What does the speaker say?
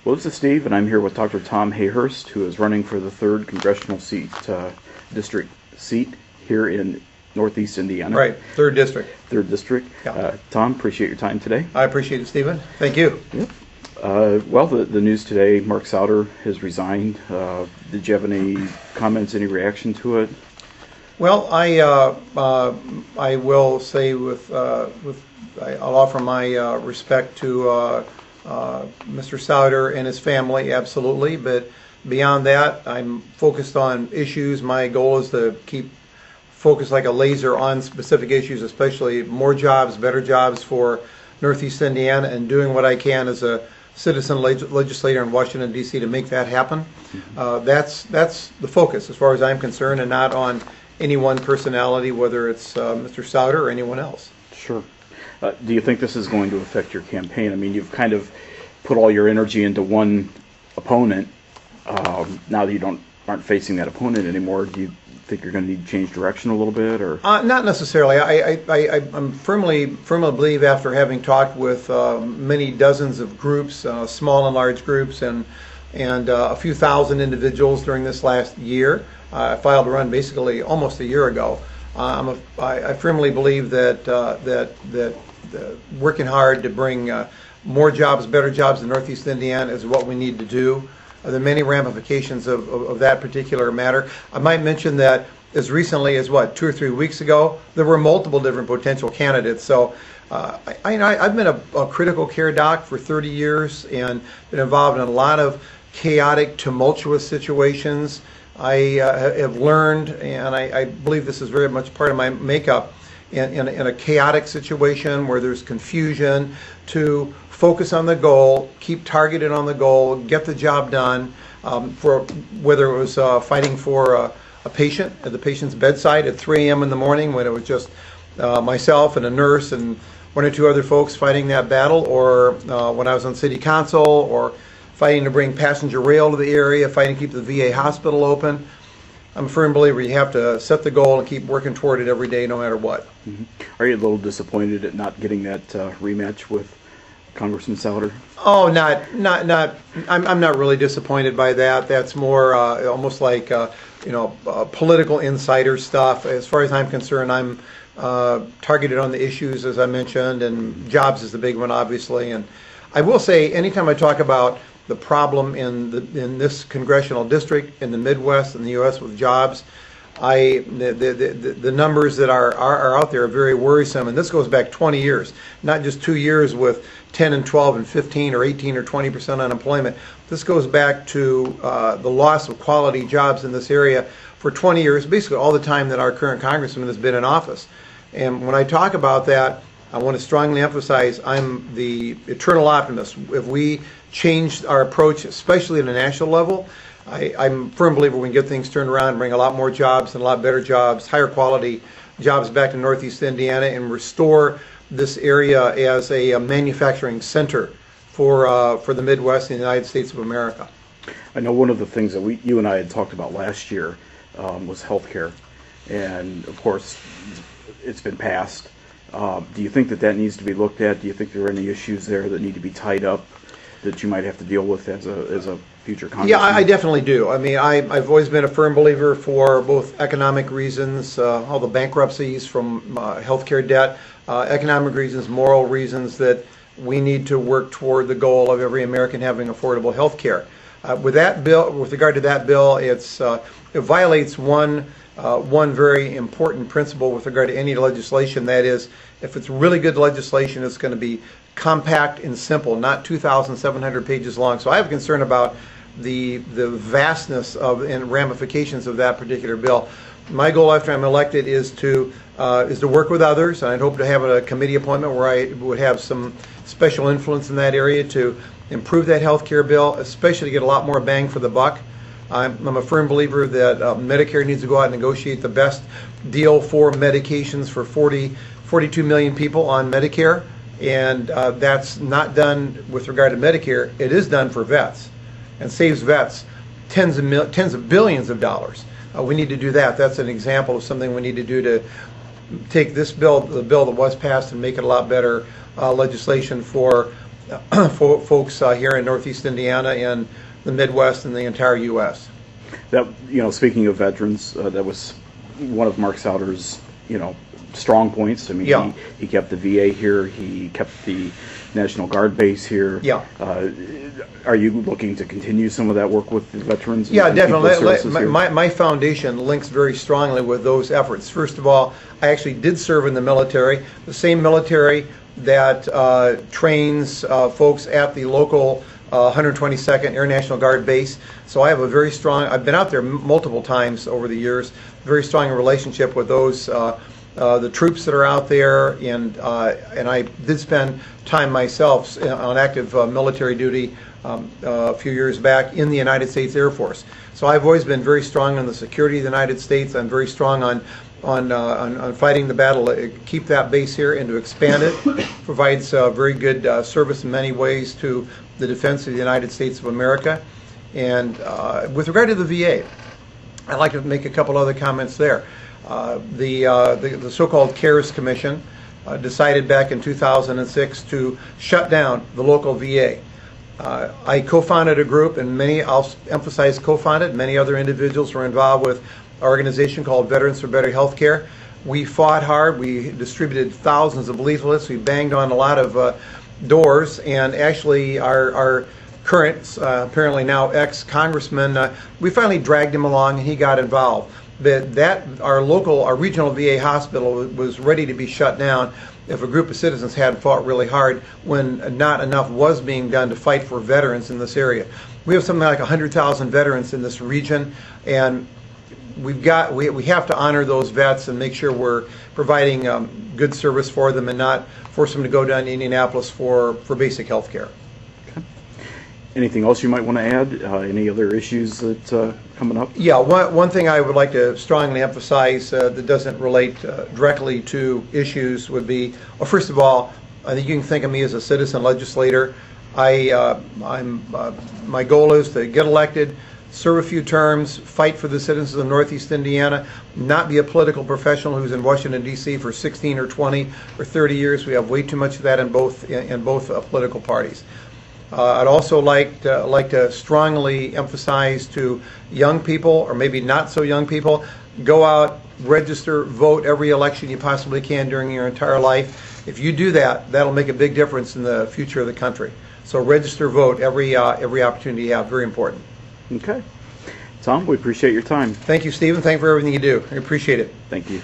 Well, this is Steve, and I'm here with Dr. Tom Hayhurst, who is running for the 3rd congressional district seat here in Northeast Indiana. Right, 3rd district. 3rd district. Yeah. Tom, appreciate your time today. I appreciate it, Stephen. Thank you. Yep. Well, the news today, Mark Souder has resigned. Did you have any comments, any reaction to it? Well, I will say I'll offer my respect to Mr. Souder and his family, absolutely. But beyond that, I'm focused on issues. My goal is to keep focused like a laser on specific issues, especially more jobs, better jobs for Northeast Indiana, and doing what I can as a citizen legislator in Washington, D.C. to make that happen. That's the focus as far as I'm concerned, and not on any one personality, whether it's Mr. Souder or anyone else. Sure. Do you think this is going to affect your campaign? I mean, you've kind of put all your energy into one opponent. Now that you aren't facing that opponent anymore, do you think you're going to need to change direction a little bit, or? Not necessarily. I'm firmly believe, after having talked with many dozens of groups, small and large groups, and a few thousand individuals during this last year. I filed a run basically almost a year ago. I firmly believe that working hard to bring more jobs, better jobs in Northeast Indiana is what we need to do. There are many ramifications of that particular matter. I might mention that as recently as 2 or 3 weeks ago, there were multiple different potential candidates. So I've been a critical care doc for 30 years and been involved in a lot of chaotic, tumultuous situations. I have learned, and I believe this is very much part of my makeup, in a chaotic situation where there's confusion, to focus on the goal, keep targeted on the goal, get the job done, for whether it was fighting for a patient at the patient's bedside at 3 a.m. in the morning when it was just myself and a nurse and 1 or 2 other folks fighting that battle, or when I was on city council, or fighting to bring passenger rail to the area, fighting to keep the VA hospital open. I'm a firm believer you have to set the goal and keep working toward it every day, no matter what. Mm-hmm. Are you a little disappointed at not getting that rematch with Congressman Souder? Oh, I'm not really disappointed by that. That's more almost like political insider stuff. As far as I'm concerned, I'm targeted on the issues, as I mentioned, and jobs is the big one, obviously. And I will say, anytime I talk about the problem in this congressional district, in the Midwest, in the U.S. with jobs, the numbers that are out there are very worrisome, and this goes back 20 years, not just 2 years with 10 and 12 and 15 or 18 or 20% unemployment. This goes back to the loss of quality jobs in this area for 20 years, basically all the time that our current congressman has been in office. And when I talk about that, I want to strongly emphasize I'm the eternal optimist. If we change our approach, especially at a national level, I'm a firm believer we can get things turned around and bring a lot more jobs and a lot better jobs, higher quality jobs back to Northeast Indiana, and restore this area as a manufacturing center for the Midwest and the United States of America. I know one of the things that you and I had talked about last year was health care, and of course it's been passed. Do you think that needs to be looked at? Do you think there are any issues there that need to be tied up that you might have to deal with as a future congressman? Yeah, I definitely do. I mean, I've always been a firm believer for both economic reasons, all the bankruptcies from healthcare debt, economic reasons, moral reasons, that we need to work toward the goal of every American having affordable health care. With regard to that bill, it violates one very important principle with regard to any legislation. That is, if it's really good legislation, it's going to be compact and simple, not 2,700 pages long. So I have concern about the vastness of and ramifications of that particular bill. My goal after I'm elected is to work with others, and I'd hope to have a committee appointment where I would have some special influence in that area to improve that health care bill, especially to get a lot more bang for the buck. I'm a firm believer that Medicare needs to go out and negotiate the best deal for medications for 42 million people on Medicare, and that's not done with regard to Medicare. It is done for vets, and saves vets tens of billions of dollars. We need to do that. That's an example of something we need to do to take this bill, the bill that was passed, and make it a lot better legislation for folks here in Northeast Indiana and the Midwest and the entire U.S. That, speaking of veterans, that was one of Mark Souder's, strong points. I mean, Yeah. he kept the VA here. He kept the National Guard base here. Yeah. Are you looking to continue some of that work with the veterans? Yeah, and people with definitely. services here? My foundation links very strongly with those efforts. First of all, I actually did serve in the military, the same military that trains folks at the local 122nd Air National Guard base. So I have a very strong, I've been out there multiple times over the years, very strong relationship with those the troops that are out there, and I did spend time myself on active military duty a few years back in the United States Air Force. So I've always been very strong on the security of the United States. I'm very strong on fighting the battle to keep that base here and to expand it. Provides very good service in many ways to the defense of the United States of America. And with regard to the VA, I'd like to make a couple other comments there. The so-called CARES Commission decided back in 2006 to shut down the local VA. I co-founded a group, and I'll emphasize co-founded, many other individuals were involved with an organization called Veterans for Better Healthcare. We fought hard. We distributed thousands of leaflets. We banged on a lot of doors, and actually our current, apparently now ex-congressman, we finally dragged him along and he got involved. But our regional VA hospital was ready to be shut down if a group of citizens hadn't fought really hard when not enough was being done to fight for veterans in this area. We have something like 100,000 veterans in this region, and we have to honor those vets and make sure we're providing good service for them and not force them to go down to Indianapolis for basic health care. Anything else you might want to add? Any other issues that coming up? Yeah, one thing I would like to strongly emphasize that doesn't relate directly to issues would be, well, first of all, I think you can think of me as a citizen legislator. My goal is to get elected, serve a few terms, fight for the citizens of Northeast Indiana, not be a political professional who's in Washington, D.C. for 16 or 20 or 30 years. We have way too much of that in both political parties. I'd also like to strongly emphasize to young people, or maybe not so young people, go out, register, vote every election you possibly can during your entire life. If you do that, that'll make a big difference in the future of the country. So register, vote every opportunity you have. Very important. Okay. Tom, we appreciate your time. Thank you, Stephen. Thank you for everything you do. I appreciate it. Thank you.